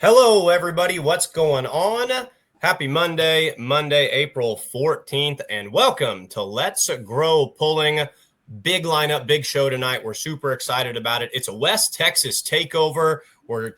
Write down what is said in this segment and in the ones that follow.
Hello, everybody. What's going on? Happy Monday, April 14th, and welcome to Let's Grow Pulling. Big lineup, big show tonight. We're super excited about it. It's a West Texas takeover. We're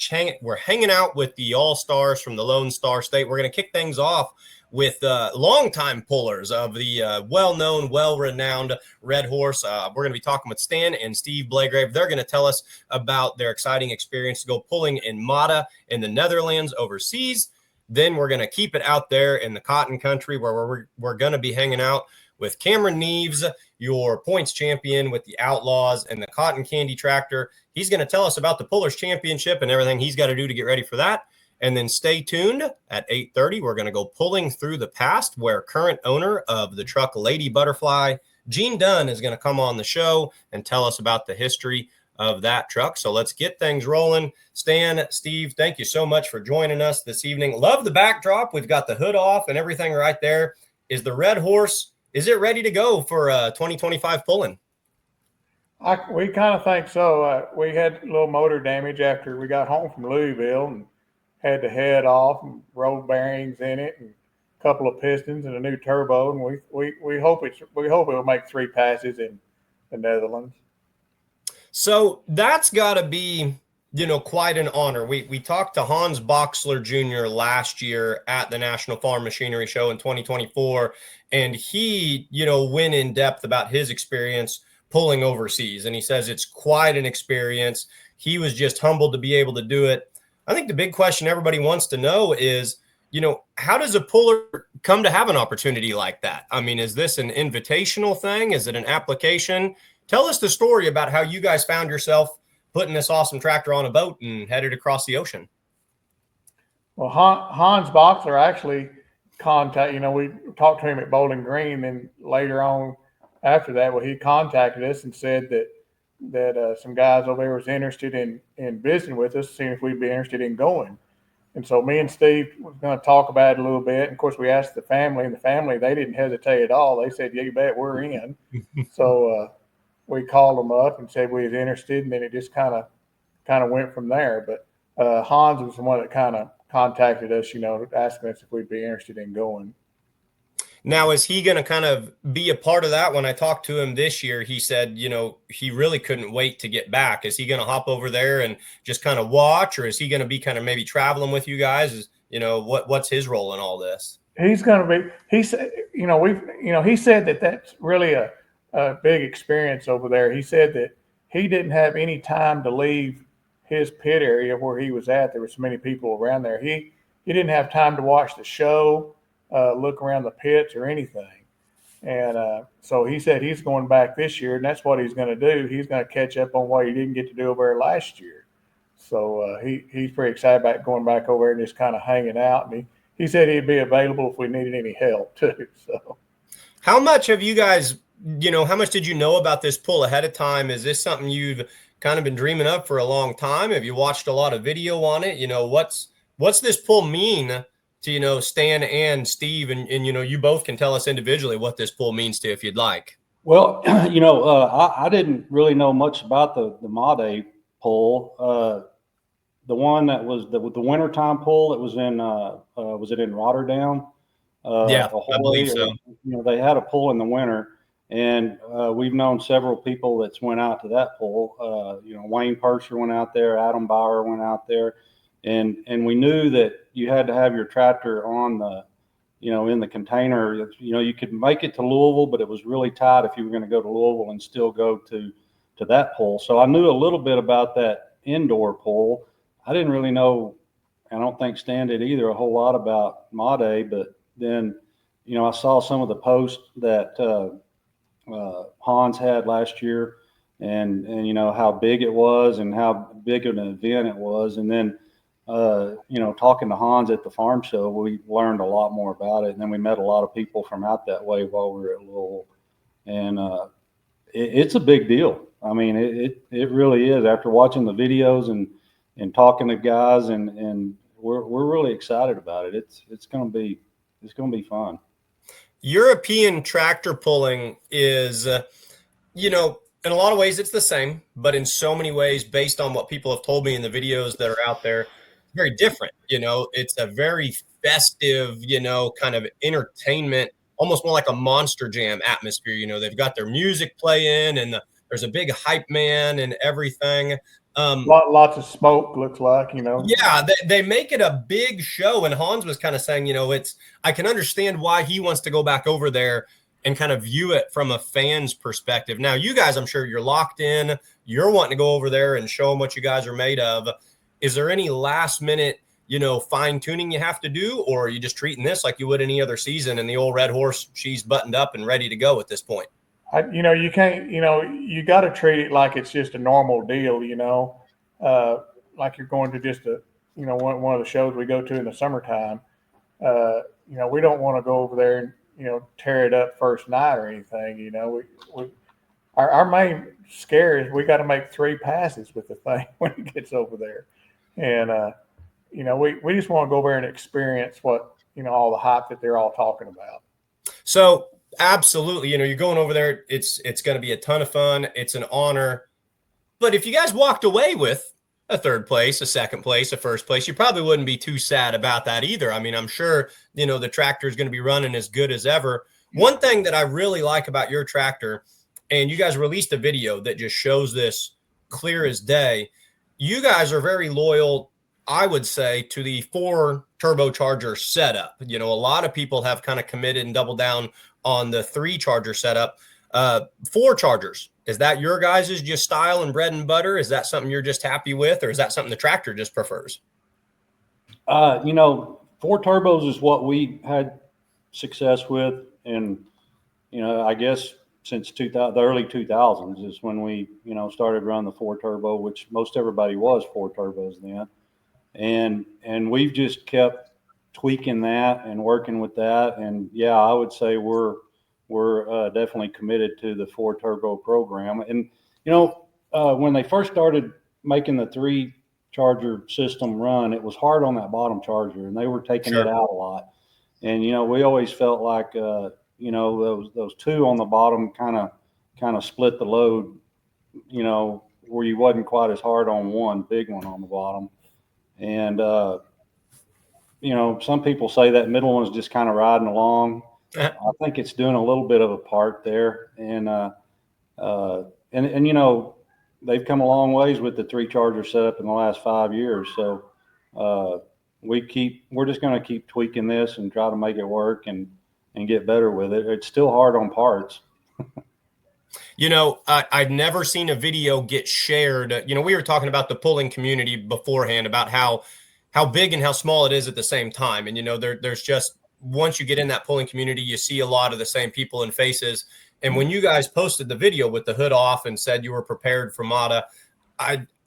hanging out with the All-Stars from the Lone Star State. We're going to kick things off with longtime pullers of the well-known, well-renowned Red Horse. We're going to be talking with Stan and Steve Blagrave. They're going to tell us about their exciting experience to go pulling in Mata in the Netherlands overseas. Then we're going to keep it out there in the cotton country where we're going to be hanging out with Cameron Neves, your points champion with the Outlaws and the Cotton Candy Tractor. He's going to tell us about the Pullers Championship and everything he's got to do to get ready for that. And then stay tuned at 8:30. We're going to go pulling through the past where current owner of the truck Lady Butterfly, Gene Dunn, is going to come on the show and tell us about the history of that truck. So let's get things rolling. Stan, Steve, thank you so much for joining us this evening. Love the backdrop. We've got the hood off and everything right there. Is the Red Horse, is it ready to go for 2025 pulling? We kind of think so. We had a little motor damage after we got home from Louisville and had the head off and rolled bearings in it and a couple of pistons and a new turbo. And we hope it'll make 3 passes in the Netherlands. So that's got to be, quite an honor. We talked to Hans Boxler Jr. last year at the National Farm Machinery Show in 2024, and he, went in depth about his experience pulling overseas. And he says it's quite an experience. He was just humbled to be able to do it. I think the big question everybody wants to know is, how does a puller come to have an opportunity like that? I mean, is this an invitational thing? Is it an application? Tell us the story about how you guys found yourself putting this awesome tractor on a boat and headed across the ocean. Well, Hans Boxler actually we talked to him at Bowling Green, and later on after that, he contacted us and said that some guys over there was interested in visiting with us, seeing if we'd be interested in going. And so me and Steve was going to talk about it a little bit. And of course, we asked the family, and the family, they didn't hesitate at all. They said, "Yeah, you bet, we're in." So we called them up and said we was interested, and then it just kind of went from there. But Hans was the one that kind of contacted us, asking us if we'd be interested in going. Now, is he going to kind of be a part of that? When I talked to him this year, he said, he really couldn't wait to get back. Is he going to hop over there and just kind of watch, or is he going to be kind of maybe traveling with you guys? What's his role in all this? He's going to be, he said, he said that that's really a big experience over there. He said that he didn't have any time to leave his pit area where he was at. There were so many people around there. He didn't have time to watch the show, look around the pits or anything. And so he said he's going back this year, and that's what he's going to do. He's going to catch up on what he didn't get to do over there last year. So he's pretty excited about going back over there and just kind of hanging out. And he said he'd be available if we needed any help too. So how much have you guys, how much did you know about this pull ahead of time? Is this something you've kind of been dreaming of for a long time? Have you watched a lot of video on it? What's this pull mean to, Stan and Steve, and you both can tell us individually what this pull means to, if you'd like. Well, I didn't really know much about the Made pull. The one that was the wintertime pull, it was was it in Rotterdam? Yeah, I believe so. They had a pull in the winter, and we've known several people that's went out to that pull. Wayne Purser went out there, Adam Bauer went out there. And we knew that you had to have your tractor on the, in the container. You could make it to Louisville, but it was really tight if you were going to go to Louisville and still go to that pull. So I knew a little bit about that indoor pull. I didn't really know, I don't think Stan did either, a whole lot about Made. But then, I saw some of the posts that Hans had last year, and how big it was and how big of an event it was. And then, talking to Hans at the farm show, we learned a lot more about it. And then we met a lot of people from out that way while we were at Louisville. And it's a big deal. I mean, it really is. After watching the videos and talking to guys, and we're really excited about it. It's going to be fun. European tractor pulling is, in a lot of ways it's the same, but in so many ways, based on what people have told me in the videos that are out there, very different. It's a very festive, kind of entertainment, almost more like a Monster Jam atmosphere. They've got their music playing, and there's a big hype man and everything. Lots of smoke, looks like, Yeah, they make it a big show. And Hans was kind of saying, I can understand why he wants to go back over there and kind of view it from a fan's perspective. Now, you guys, I'm sure you're locked in. You're wanting to go over there and show them what you guys are made of. Is there any last minute, fine tuning you have to do, or are you just treating this like you would any other season and the old red horse, she's buttoned up and ready to go at this point? You can't, you got to treat it like it's just a normal deal, like you're going to just one of the shows we go to in the summertime. We don't want to go over there and, tear it up first night or anything. Our main scare is we got to make 3 passes with the thing when it gets over there. And, we just want to go over and experience what, all the hype that they're all talking about. So absolutely, you're going over there. It's going to be a ton of fun. It's an honor. But if you guys walked away with a 3rd place, a 2nd place, a 1st place, you probably wouldn't be too sad about that either. I mean, I'm sure, the tractor is going to be running as good as ever. One thing that I really like about your tractor, and you guys released a video that just shows this clear as day. You guys are very loyal, I would say, to the 4 turbocharger setup. A lot of people have kind of committed and doubled down on the 3 charger setup. 4 chargers. Is that your guys' just style and bread and butter? Is that something you're just happy with, or is that something the tractor just prefers? 4 turbos is what we had success with. And, I guess since the early 2000s is when we, started running the 4 turbo, which most everybody was 4 turbos then. And we've just kept tweaking that and working with that. And yeah, I would say we're definitely committed to the 4 turbo program. And, when they first started making the 3 charger system run, it was hard on that bottom charger, and they were taking it out a lot. And, we always felt like, those 2 on the bottom kind of split the load, where you wasn't quite as hard on one big one on the bottom. And, some people say that middle one's just kind of riding along. I think it's doing a little bit of a part there. And they've come a long ways with the 3 charger setup in the last 5 years. So, we're just going to keep tweaking this and try to make it work and get better with it. It's still hard on parts. I've never seen a video get shared. We were talking about the pulling community beforehand about how big and how small it is at the same time. And, there's just, once you get in that pulling community, you see a lot of the same people and faces. And when you guys posted the video with the hood off and said you were prepared for MATA,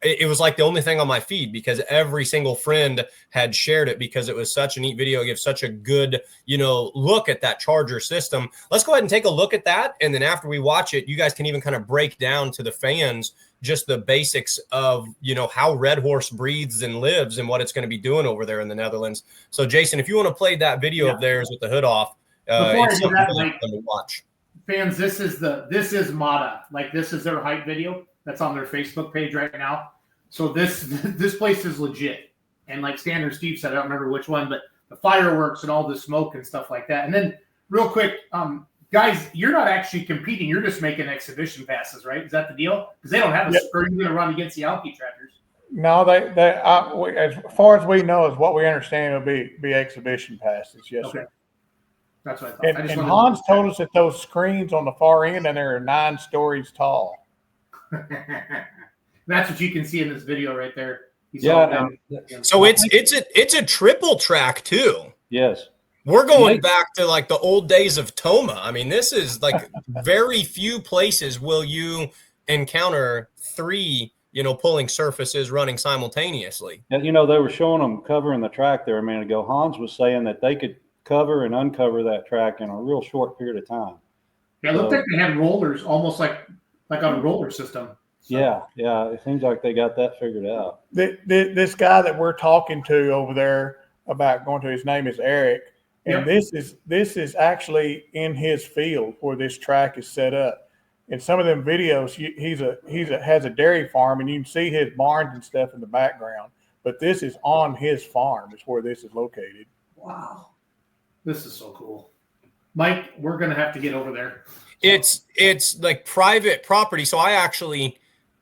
it was like the only thing on my feed, because every single friend had shared it, because it was such a neat video. It gives such a good, look at that charger system. Let's go ahead and take a look at that. And then after we watch it, you guys can even kind of break down to the fans just the basics of, how Red Horse breathes and lives and what it's going to be doing over there in the Netherlands. So Jason, if you want to play that video of theirs with the hood off, it's something really fun to watch. Fans, this is MATA. Like, this is their hype video that's on their Facebook page right now. So this place is legit. And like Stan or Steve said, I don't remember which one, but the fireworks and all the smoke and stuff like that. And then real quick, guys, you're not actually competing. You're just making exhibition passes, right? Is that the deal? Because they don't have a spur. You're going to run against the Alki tractors. No, as far as we know, is what we understand will be exhibition passes. Yes, okay. Sir. That's what I thought. And Hans told us that those screens on the far end and they're 9 stories tall. That's what you can see in this video right there. So it's a triple track too. Yes. We're going back to like the old days of Toma. I mean, this is like very few places will you encounter 3, pulling surfaces running simultaneously. And, they were showing them covering the track there a minute ago. Hans was saying that they could cover and uncover that track in a real short period of time. Yeah, it looked like they had rollers, almost like on a roller system. So. Yeah. It seems like they got that figured out. This guy that we're talking to over there about going to, his name is Eric, and this is actually in his field where this track is set up. In some of them videos, he has a dairy farm, and you can see his barns and stuff in the background. but this is on his farm. Is where this is located. Wow, this is so cool. Mike, we're gonna have to get over there. It's like private property. So I actually,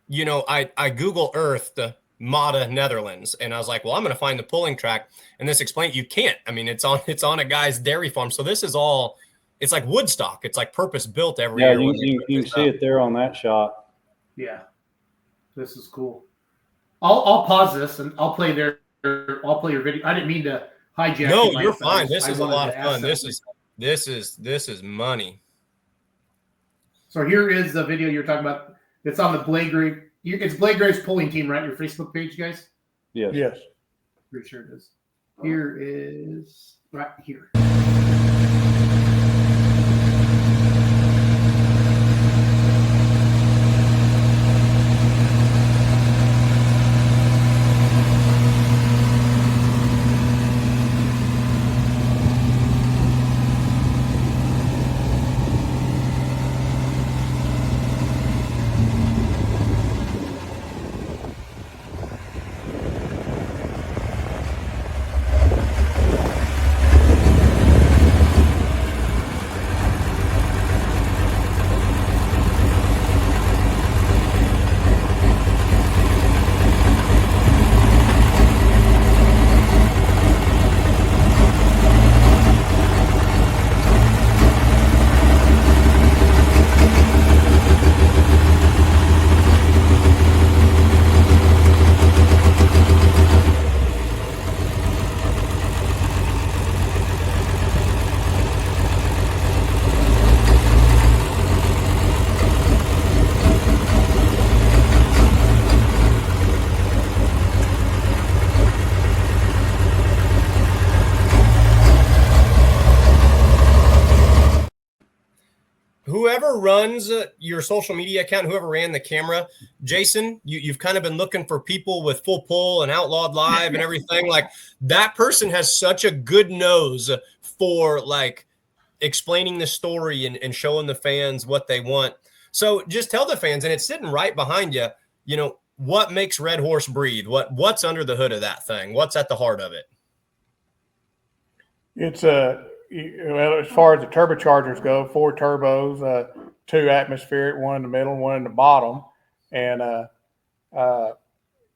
I Google Earthed Mata Netherlands, and I was like, well, I'm going to find the pulling track, and this explained you can't. I mean, it's on a guy's dairy farm. So this is all. It's like Woodstock. It's like purpose built every year. You can see it there on that shot. Yeah, this is cool. I'll pause this and I'll play your video. I didn't mean to hijack. No, you're fine. This is a lot of fun. This is money. So here is the video you're talking about. It's on the Blagrave. It's Blagrave's pulling team, right? Your Facebook page, guys? Yes. Yes. Pretty sure it is. Here is right here. Whoever runs your social media account, whoever ran the camera, Jason, you've kind of been looking for people with full pull and outlawed live and everything. Like that person has such a good nose for like explaining the story and showing the fans what they want. So just tell the fans, and it's sitting right behind you, what makes Red Horse breathe? What's under the hood of that thing? What's at the heart of it? It's well, as far as the turbochargers go, 4 turbos, 2 atmospheric, 1 in the middle, 1 in the bottom, and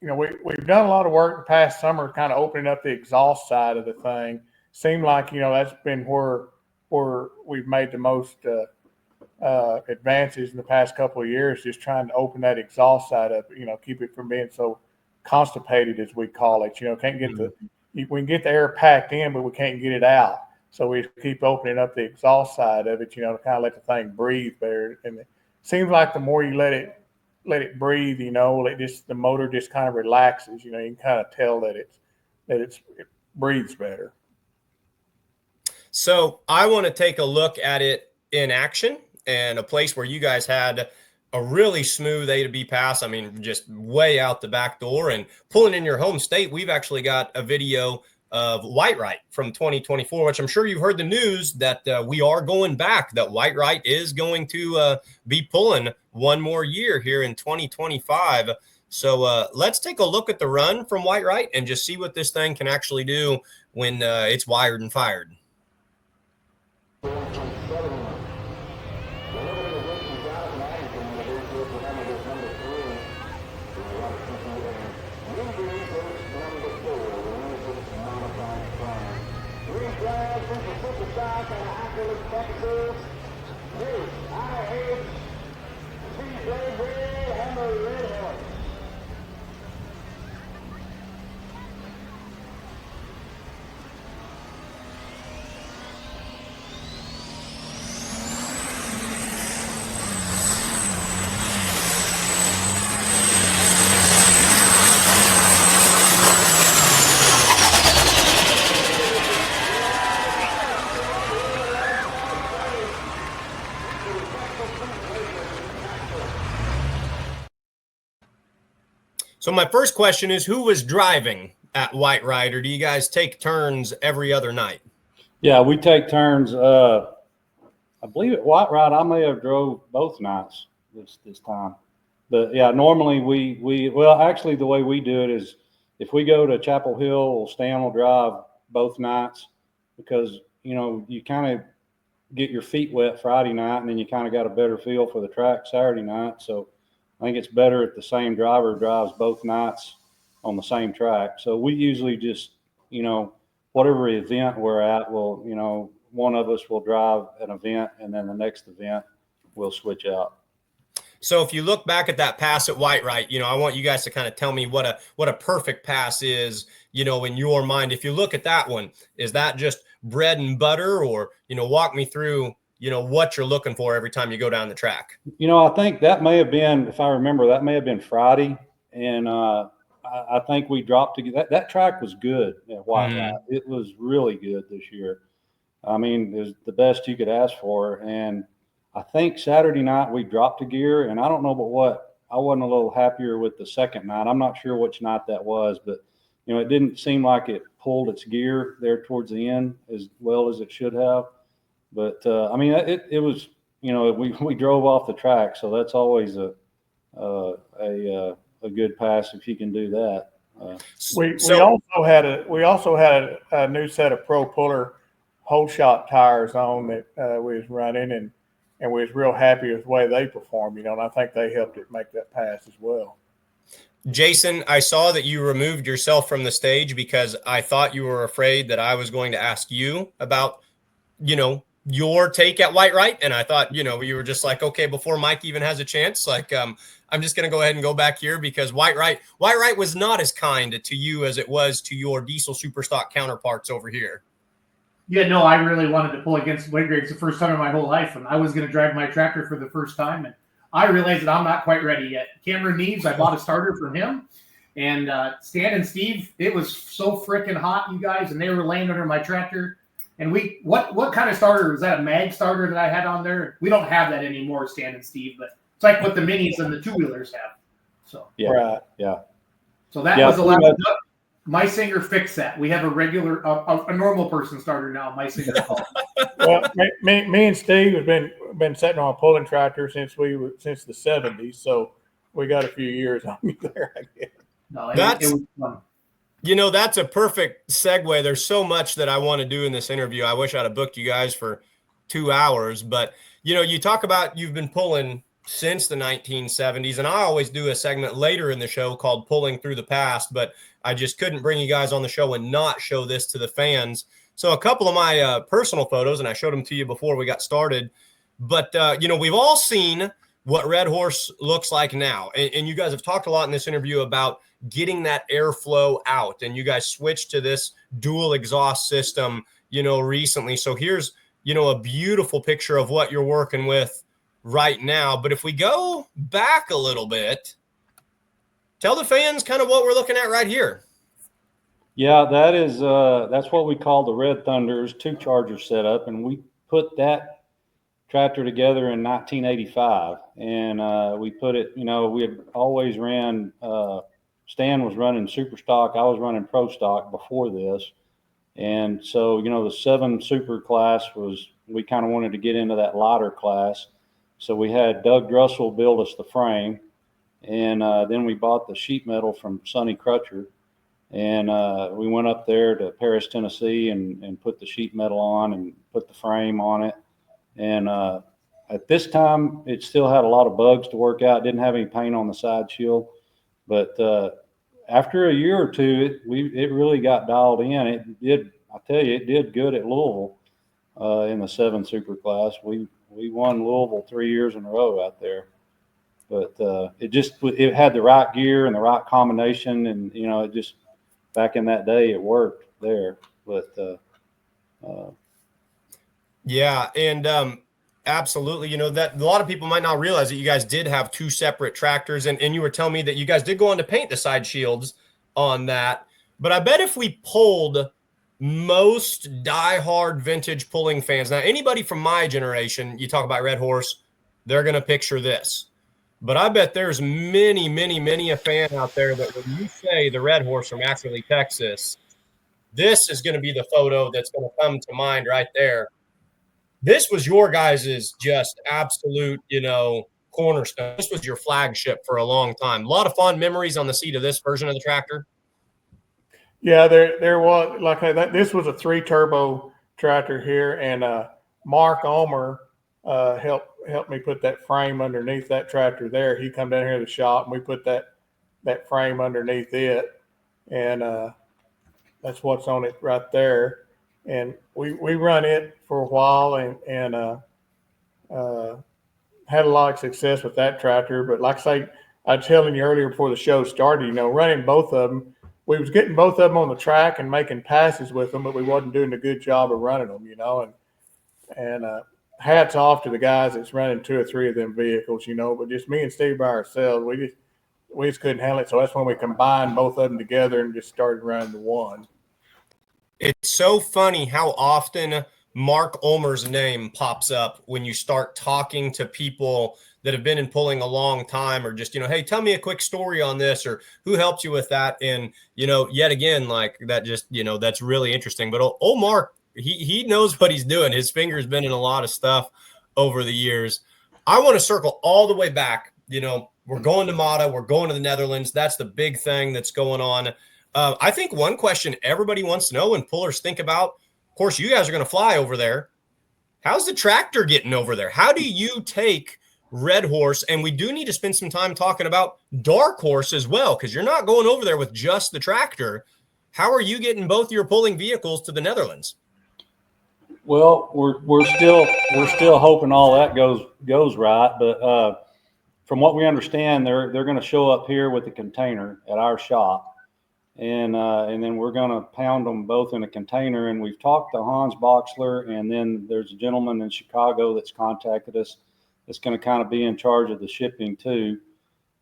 we've done a lot of work the past summer, kind of opening up the exhaust side of the thing. Seemed like that's been where we've made the most advances in the past couple of years, just trying to open that exhaust side up, keep it from being so constipated, as we call it. Can't get we can get the air packed in, but we can't get it out. So we keep opening up the exhaust side of it, to kind of let the thing breathe better. And it seems like the more you let it breathe, the motor just kind of relaxes. You can kind of tell that it breathes better. So I want to take a look at it in action, and a place where you guys had a really smooth A to B pass. I mean, just way out the back door and pulling in your home state. We've actually got a video of Whitewright from 2024, which I'm sure you've heard the news that we are going back, that Whitewright is going to be pulling one more year here in 2025. So let's take a look at the run from Whitewright and just see what this thing can actually do when it's wired and fired. So my first question is, who was driving at Whitewright, or do you guys take turns every other night? Yeah, we take turns. I believe at Whitewright, I may have drove both nights this time. But yeah, normally we actually the way we do it is if we go to Chapel Hill, Stan will drive both nights because, you kind of get your feet wet Friday night, and then you kind of got a better feel for the track Saturday night. So I think it's better if the same driver drives both nights on the same track. So we usually just, whatever event we're at, one of us will drive an event, and then the next event we'll switch out. So if you look back at that pass at Whitewright, I want you guys to kind of tell me what a perfect pass is, in your mind. If you look at that one, is that just bread and butter, or, walk me through, what you're looking for every time you go down the track? I think that may have been, if I remember, that may have been Friday. And I think we dropped that track was good at Whitewright. It was really good this year. I mean, it was the best you could ask for. And I think Saturday night we dropped a gear, and I don't know but what, I wasn't a little happier with the second night. I'm not sure which night that was, but it didn't seem like it pulled its gear there towards the end as well as it should have. But I mean, it was, we drove off the track, so that's always a good pass if you can do that. We also had a new set of Pro Puller whole shot tires on that we was running, and we was real happy with the way they performed, and I think they helped it make that pass as well. Jason, I saw that you removed yourself from the stage because I thought you were afraid that I was going to ask you about, your take at Whitewright. And I thought, you were just like, okay, before Mike even has a chance, like, I'm just going to go ahead and go back here because Whitewright was not as kind to you as it was to your diesel superstock counterparts over here. Yeah, no, I really wanted to pull against Blagrave the first time in my whole life, and I was going to drive my tractor for the first time, and I realized that I'm not quite ready yet. Cameron Neves, I bought a starter from him, and Stan and Steve, it was so freaking hot, you guys, and they were laying under my tractor. And what kind of starter was that? A mag starter that I had on there? We don't have that anymore, Stan and Steve, but it's like what the minis and the two-wheelers have. So yeah, right, yeah. So that was the last. My Singer fixed that. We have a regular, a normal person starter now. My Singer. Well, me and Steve have been sitting on a pulling tractor since the '70s, so we got a few years on you there, I guess. No, it was fun. That's a perfect segue. There's so much that I want to do in this interview. I wish I'd have booked you guys for 2 hours, but you talk about you've been pulling since the 1970s, and I always do a segment later in the show called Pulling Through the Past, but I just couldn't bring you guys on the show and not show this to the fans. So a couple of my personal photos, and I showed them to you before we got started, but we've all seen what Red Horse looks like now, and you guys have talked a lot in this interview about getting that airflow out, and you guys switched to this dual exhaust system recently. So here's a beautiful picture of what you're working with right now. But if we go back a little bit, tell the fans kind of what we're looking at right here. Yeah, that's what we call the Red Thunder's 2 charger setup, and we put that tractor together in 1985, and we put it. We had always ran. Stan was running super stock. I was running pro stock before this, and so the 7 super class we kind of wanted to get into that lighter class. So we had Doug Drussel build us the frame, and then we bought the sheet metal from Sonny Crutcher, and we went up there to Paris, Tennessee, and put the sheet metal on and put the frame on it. And at this time, it still had a lot of bugs to work out. It didn't have any paint on the side shield, but after a year or two, it really got dialed in. It did. I tell you, it did good at Louisville in the 7 super class. We won Louisville 3 years in a row out there, but it had the right gear and the right combination, and it just back in that day it worked there. But yeah, and absolutely, that a lot of people might not realize that you guys did have 2 separate tractors, and you were telling me that you guys did go on to paint the side shields on that. But I bet if we polled most diehard vintage pulling fans. Now, anybody from my generation, you talk about Red Horse, they're going to picture this. But I bet there's many a fan out there that when you say the Red Horse from Ackley, Texas, this is going to be the photo that's going to come to mind right there. This was your guys' just absolute, cornerstone. This was your flagship for a long time. A lot of fond memories on the seat of this version of the tractor. Yeah, there was like that. This was a 3-turbo tractor here, and Mark Omer helped me put that frame underneath that tractor there. He come down here to the shop, and we put that frame underneath it, and that's what's on it right there. And we run it for a while, and had a lot of success with that tractor. But like I say, I was telling you earlier before the show started, running both of them, we was getting both of them on the track and making passes with them, but we wasn't doing a good job of running them, and hats off to the guys that's running 2 or 3 of them vehicles, but just me and Steve by ourselves, we just couldn't handle it. So that's when we combined both of them together and just started running the one. It's so funny how often Mark Ulmer's name pops up when you start talking to people that have been in pulling a long time, or just, hey, tell me a quick story on this, or who helped you with that. And, yet again, like that, just, that's really interesting. But old Mark, he knows what he's doing. His finger's been in a lot of stuff over the years. I want to circle all the way back. We're going to MATA, we're going to the Netherlands. That's the big thing that's going on. I think one question everybody wants to know when pullers think about, of course, you guys are going to fly over there. How's the tractor getting over there? How do you take Red Horse? And we do need to spend some time talking about Dark Horse as well, because you're not going over there with just the tractor. How are you getting both your pulling vehicles to the Netherlands? Well, we're still hoping all that goes right, but from what we understand, they're going to show up here with a container at our shop. And then we're going to pound them both in a container. And we've talked to Hans Boxler, and then there's a gentleman in Chicago that's contacted us that's going to kind of be in charge of the shipping too.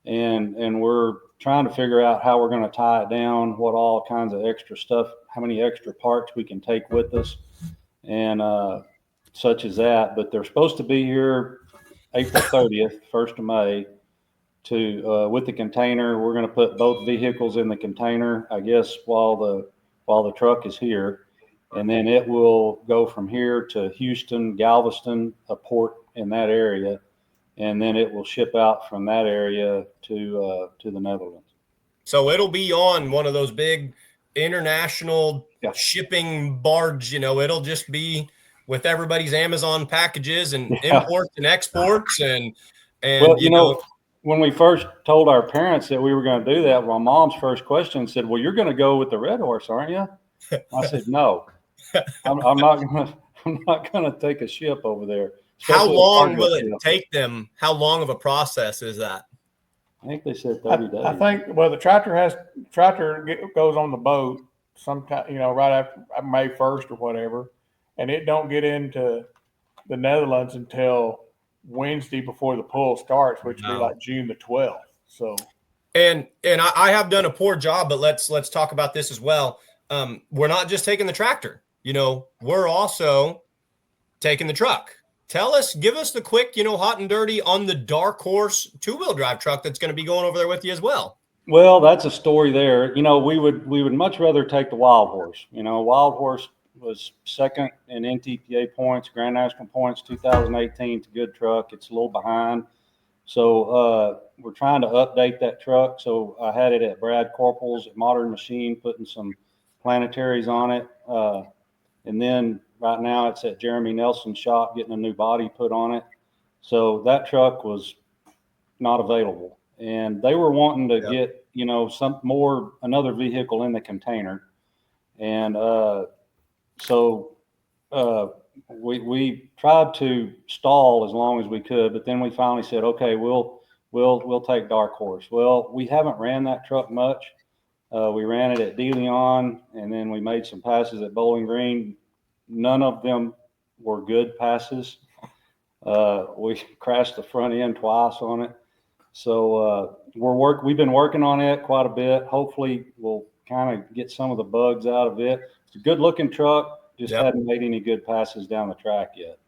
And we're trying to figure out how we're going to tie it down, what all kinds of extra stuff, how many extra parts we can take with us, and such as that. But they're supposed to be here April 30th, 1st of May. With the container. We're going to put both vehicles in the container, I guess, while the truck is here, and then it will go from here to Houston, Galveston, a port in that area, and then it will ship out from that area to the Netherlands. So it'll be on one of those big international shipping barge. It'll just be with everybody's Amazon packages and imports and exports, and well, when we first told our parents that we were going to do that, my mom's first question said, "Well, you're going to go with the Red Horse, aren't you?" I said, "No, I'm not going to take a ship over there." How long will it take them? How long of a process is that? I think they said 30 days. I think, well, the tractor goes on the boat sometime, right after May 1st or whatever, and it don't get into the Netherlands until Wednesday before the pull starts, which would be like June the 12th. So, and I have done a poor job, but let's talk about this as well. We're not just taking the tractor, we're also taking the truck. Give us the quick, hot and dirty on the Dark Horse 2-wheel drive truck that's going to be going over there with you as well. Well, that's a story there. We would much rather take the Wild Horse. Wild Horse was second in NTPA points, Grand National points, 2018. It's a good truck. It's a little behind. So we're trying to update that truck. So I had it at Brad Corporal's at Modern Machine, putting some planetaries on it. And then right now it's at Jeremy Nelson's shop, getting a new body put on it. So that truck was not available. And they were wanting to get, another vehicle in the container. And so we tried to stall as long as we could, but then we finally said, okay, we'll take Dark Horse. Well, we haven't ran that truck much. We ran it at De Leon, and then we made some passes at Bowling Green. None of them were good passes. We crashed the front end twice on it. So we've been working on it quite a bit. Hopefully we'll kind of get some of the bugs out of it. It's a good looking truck, just hadn't made any good passes down the track yet.